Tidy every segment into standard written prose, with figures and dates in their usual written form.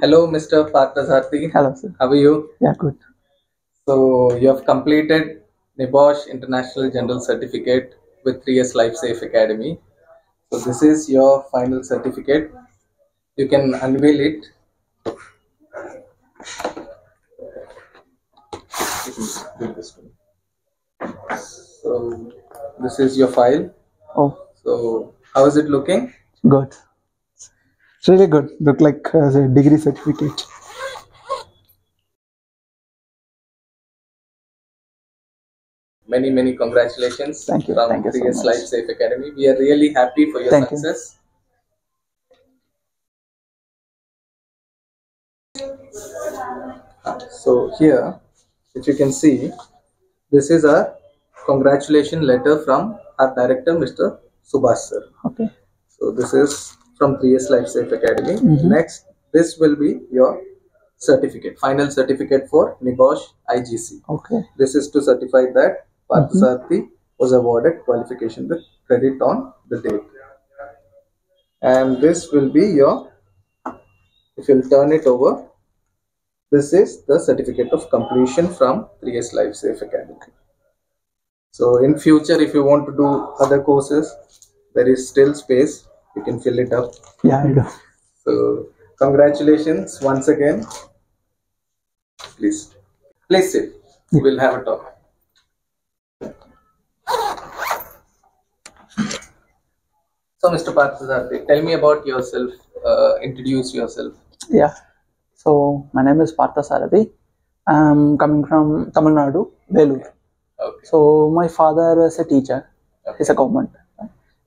Hello, Mr. Parthasarathy. Hello, sir. How are you? Yeah, good. So, you have completed NIBOSH International General Certificate with 3S Life Safe Academy. So, this is your final certificate. You can unveil it. So, this is your file. Oh, So, how is it looking? good. It's really good. Look like a degree certificate. Many congratulations Thank you. from Thank you so 3S much. Life Safe Academy. We are really happy for your Thank you. success. So here, if you can see, this is a congratulation letter from our director, Mr. Subhash sir. Okay. So this is from 3S Life Safe Academy. Mhm. Next, this will be your certificate, final certificate for NIBOSH IGC. Okay. This is to certify that Parthasarathy was awarded qualification with credit on the date. And this will be your, if you'll turn it over, this is the certificate of completion from 3S Life Safe Academy. So in future, if you want to do other courses, there is still space. You can fill it up. Yeah, I do. So congratulations once again. Please sit. We'll have a talk. So Mr. Parthasarathy, tell me about yourself. Introduce yourself. Yeah. So my name is Parthasarathy. I'm coming from Tamil Nadu, Vellore. Okay. So my father is a teacher. He's a government,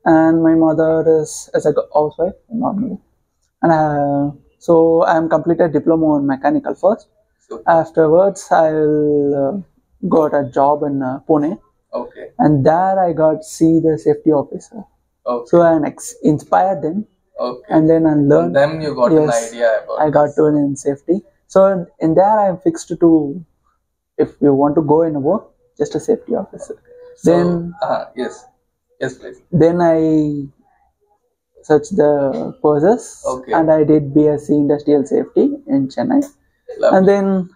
and my mother is a housewife normally. And so I'm completed diploma in mechanical first. So, Afterwards, I'll got a job in Pune, okay. and there I got see the safety officer. Okay. So I inspired them, Okay. and then I learned. From them you got an idea about. I got to learn in safety. So in there I'm fixed to, if you want to go in a work, just a safety officer. So, Then yes, please. then I searched the courses, Okay. and I did BSc Industrial Safety in Chennai. Lovely. And then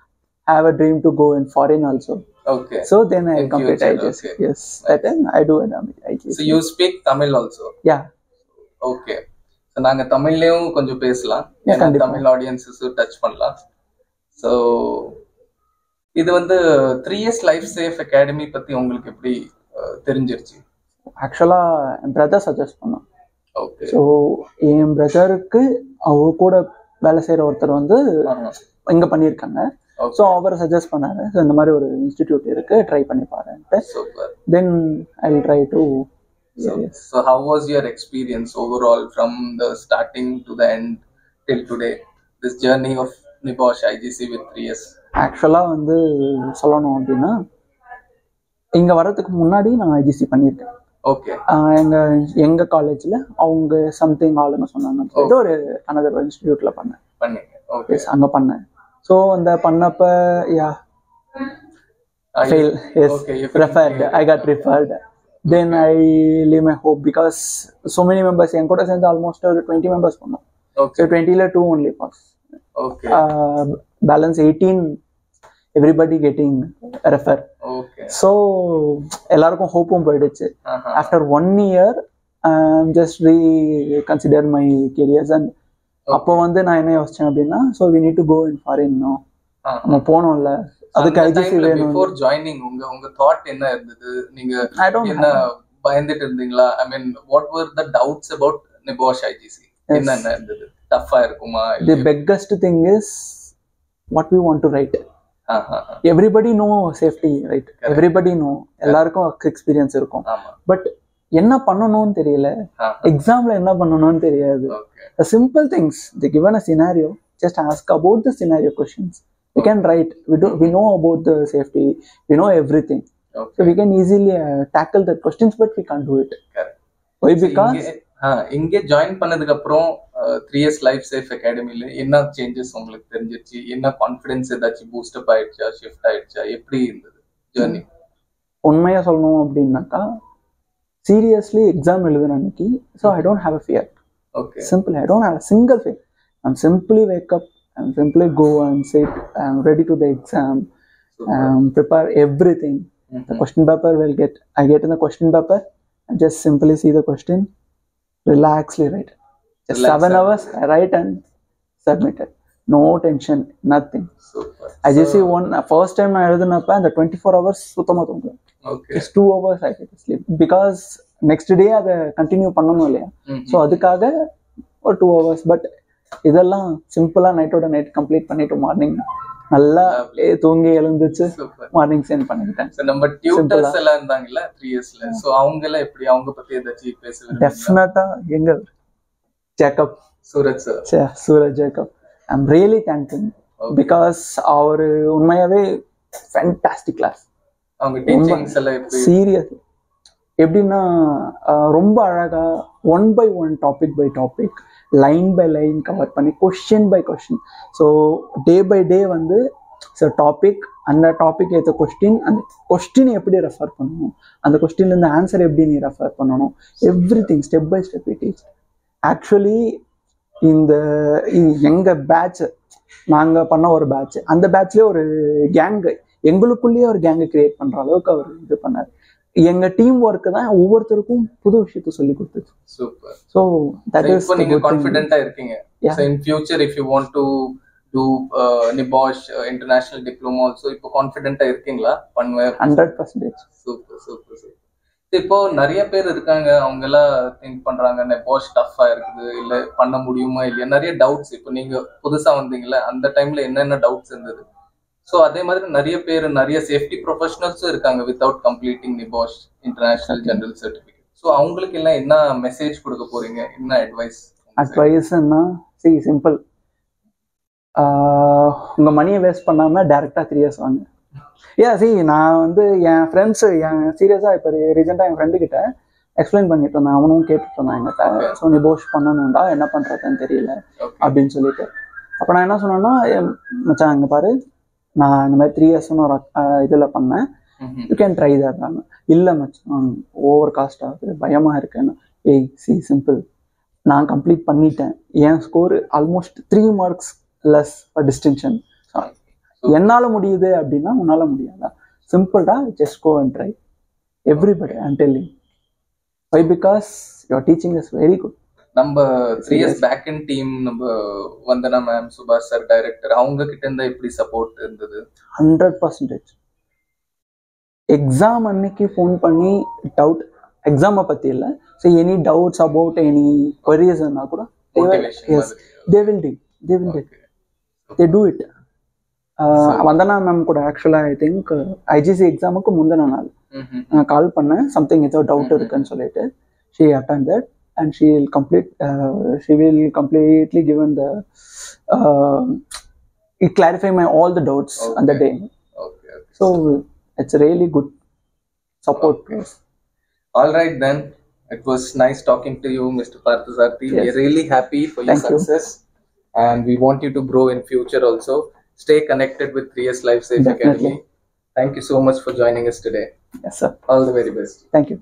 I have a dream to go in foreign also. Okay. So then I In complete future, IGC. okay. Yes, that time I do an IGC. So you speak Tamil also? Yeah. Okay. So நாங்க தமிழ்லயும் கொஞ்சம் பேசலாம். ஏன்னா Tamil audiences touch பண்ணலாம். So இது வந்து 3S Life Safe Academy பத்தி உங்களுக்கு எப்படி தெரிஞ்சிருச்சு? ஆக்சுவலா என் பிரதர் சஜஸ்ட் பண்ணான். ஓகே. ஸோ என் பிரதருக்கு அவர் கூட வேலை செய்யற ஒருத்தர் வந்து இங்க பண்ணியிருக்காங்க. ஸோ அவர் சஜஸ்ட் பண்ணாரு, ஸோ இந்த மாதிரி ஒரு இன்ஸ்டிடியூட் இருக்கு, ட்ரை பண்ணி பாருன்ட்டு. Then I will try to. So how was your experience overall from the starting to the end till today, this journey of NIBOSH IGC with 3S? ஆக்சுவலா வந்து சொல்லணும் அப்படின்னா, இங்க வர்றதுக்கு முன்னாடி நான் ஐஜிசி பண்ணியிருக்கேன். ஓகே. எங்க காலேஜ்ல அவங்க சம்திங் ஆளுங்க சொன்னாங்க, ஒரு அனதர் இன்ஸ்டிடியூட்ல பண்ணேன். ஓகே. அங்க பண்ணேன். ஸோ அந்த பண்ணப்ப fail. Yes. Okay, referred. I got referred. Then I leave my hope because so many members, என் கூட சேர்ந்து almost 20 members பண்ணோம். Okay. So 20ல 2 only pass. Okay. Balance 18 everybody getting refer. Okay. So எல்லாருக்கும் ஹோப்பும் போயிடுச்சு. After 1 year just reconsider my careers, and அப்போ வந்து நான் என்ன யோசிச்சேன் அப்படின்னா, so we need to go in foreign now. நம்ம போனோம்ல, அதுக்கு ஐஜிசி வேணும். Before joining உங்க thought என்ன இருந்தது? நீங்க என்ன பயந்துட்டு இருந்தீங்களா? I mean, what were the doubts about NIBOSH IGC? என்ன இருந்தது? டஃபா இருக்குமா? The biggest thing is what we want to write. Everybody know safety, right? Correct. Everybody know. எல்லாருக்கும் எக்ஸ்பீரியன்ஸ் இருக்கும். பட் என்ன பண்ணணும்னு தெரியல, எக்ஸாம்ல என்ன பண்ணணும்னு தெரியாது. The simple things, they given a scenario, just ask about the scenario questions. We can write. We know about the safety. We know everything. Okay. So we can easily tackle the questions, but we can't do it. Correct. Why? Because இங்கே join பண்ணதுக்கு அப்புறம் 3S Life Safe Academyல என்ன changes உங்களுக்கு தெரிஞ்சிருச்சு? என்ன confidence ஏதாச்சும் boost up ஆயிடுச்சா, shift ஆயிடுச்சா? எப்படி இருந்தது ஜர்னி? உண்மையா சொல்லணும் அப்படின்னாக்கா, சீரியஸ்லி எக்ஸாம் எழுதுன அன்னைக்கு, so I don't have a fear. Okay. Simple. I don't have a single fear. I'm simply wake up and simply go and sit. I'm ready to the exam. Prepare everything. The question paper I get in the question paper and just simply see the question, relaxly write. Just 7 hours I write and submit it. No tension, nothing. Super. I just see first time I எழுதுனப்ப அந்த 24 hours சுத்தமா தூங்கல. Okay. Just 2 hours I get to sleep because next day அதை continue பண்ணணும் இல்லையா. So அதுக்காக ஒரு 2 hours. But இதெல்லாம் சிம்பிளா நைட்டோட நைட் கம்ப்ளீட் பண்ணிட்டு மார்னிங் நல்லா தூங்கி எழுந்துச்சு மார்னிங் சென்ட் பண்ணிட்டேன். நம்ம டியூட்டர்ஸ் எல்லாம் இருந்தாங்கல்ல 3 இயர்ஸ்ல, சோ அவங்க எல்லாம் எப்படி, அவங்க பத்தி ஏதாச்சும் பேசுவீங்க? டெஃபினட்டா எங்க Jacob, Suraj Jacob, I am really thankful because அவர் உண்மையாவே ஃபேண்டாஸ்டிக் கிளாஸ். அவங்க டீச்சிங்ஸ் எல்லாம் எப்படி சீரியஸ் எப்படின்னா ரொம்ப அழகா 1 by 1 topic by topic line by line cover பண்ணி question by question. So day by day வந்து டாபிக், அந்த டாபிக் ஏற்ற கொஸ்டின், அந்த கொஸ்டின் எப்படி ரெஃபர் பண்ணணும், அந்த கொஸ்டின்லேருந்து ஆன்சர் எப்படி நீ ரெஃபர் பண்ணணும், everything step by step it is. Actually எங்கள் பேட்ச், நாங்கள் பண்ண ஒரு பேட்ச், அந்த பேட்ச்லேயே ஒரு கேங்கு, எங்களுக்குள்ளேயே ஒரு கேங்கை கிரியேட் பண்ணுற அளவுக்கு அவர் இது பண்ணார். எங்க டீம் ஒர்க் தான் ஒவ்வொருத்தருக்கும் புது விஷயத்தை சொல்லி கொடுத்துச்சு. சூப்பர். சோ தட் இஸ் நீங்க கான்ஃபிடென்ட்டா இருக்கீங்க. So in future if you want to do NIBOSH international diploma also, இப்போ கான்ஃபிடென்ட்டா இருக்கீங்களா? பண்ணுவேன் 100%. Super super super. இப்போ நிறைய பேர் இருக்காங்க, அவங்க எல்லாம் திங்க் பண்றாங்க NIBOSH டஃப்பா இருக்குது, இல்ல பண்ண முடியுமா இல்லையா, நிறைய டவுட்ஸ். இப்போ நீங்க புதுசா வந்தீங்கல்ல, அந்த டைம்ல என்னென்ன டவுட்ஸ் இருந்தது? ஸோ அதே மாதிரி நிறைய பேர், நிறைய சேஃப்டி ப்ரொஃபஷனல்ஸும் இருக்காங்க without completing NIBOSH international general certificate. So அவங்களுக்கு எல்லாம் என்ன மெசேஜ் கொடுக்க போறீங்க, என்ன அட்வைஸ்? அட்வைஸ்ன்னா சிம்பிள், உங்க மணியை வேஸ்ட் பண்ணாம டைரக்டா 3 years வாங்க. நான் வந்து என் ஃப்ரெண்ட்ஸ், சீரியஸா இப்போ ரீசெண்டாக என் ஃப்ரெண்டு கிட்ட எக்ஸ்பிளைன் பண்ணிட்டு இருந்தேன், அவனும் கேட்டுட்டு இருந்தான் என்கிட்ட. ஸோ NIBOSH பண்ணணும்டா, என்ன பண்றதுன்னு தெரியல அப்படின்னு சொல்லிட்டு. அப்போ நான் என்ன சொன்னேன்னா, மச்சான் இங்க பாரு, நான் இந்த மாதிரி 3 years ஒரு இதில் பண்ணேன், யூ கேன் ட்ரை தட். இல்லை மச்சான் ஓவர் காஸ்ட் ஆகுது, பயமாக இருக்குன்னு. சிம்பிள், நான் கம்ப்ளீட் பண்ணிட்டேன், என் score almost 3 marks less for distinction. என்னால் முடியுது அப்படின்னா உன்னால் முடியாதா? சிம்பிள்டா, just go and try. Everybody I am telling. Why? Because your teaching is very good. நம்ம 3 years பேக் இன் டீம், நம்ம வந்தனா மேம், சுபாஷ் சார் டைரக்டர், அவங்க கிட்ட இருந்தா எப்படி சப்போர்ட் இருந்தது? 100%. எக்ஸாம் அன்னைக்கு ஃபோன் பண்ணி டவுட், எக்ஸாமை பத்தி இல்லை, so any doubts about any குவரிஸ்னா கூட they do it. Vandana ma'am கூட ஆக்சுவலாக ஐ திங்க் ஐஜிசி எக்ஸாமுக்கு முந்தின நாள் நான் கால் பண்ணேன், சம்திங் ஏதோ டவுட் இருக்குன்னு சொல்லிட்டு. she attended and she will completely given the it clarify my all the doubts on the day. So it's really good support. All right then, it was nice talking to you, Mr. Parthasarathy. We are really happy for your success and we want you to grow in future also. Stay connected with 3 Years Life Safe Academy. Thank you so much for joining us today. Yes sir. All the very best. Thank you.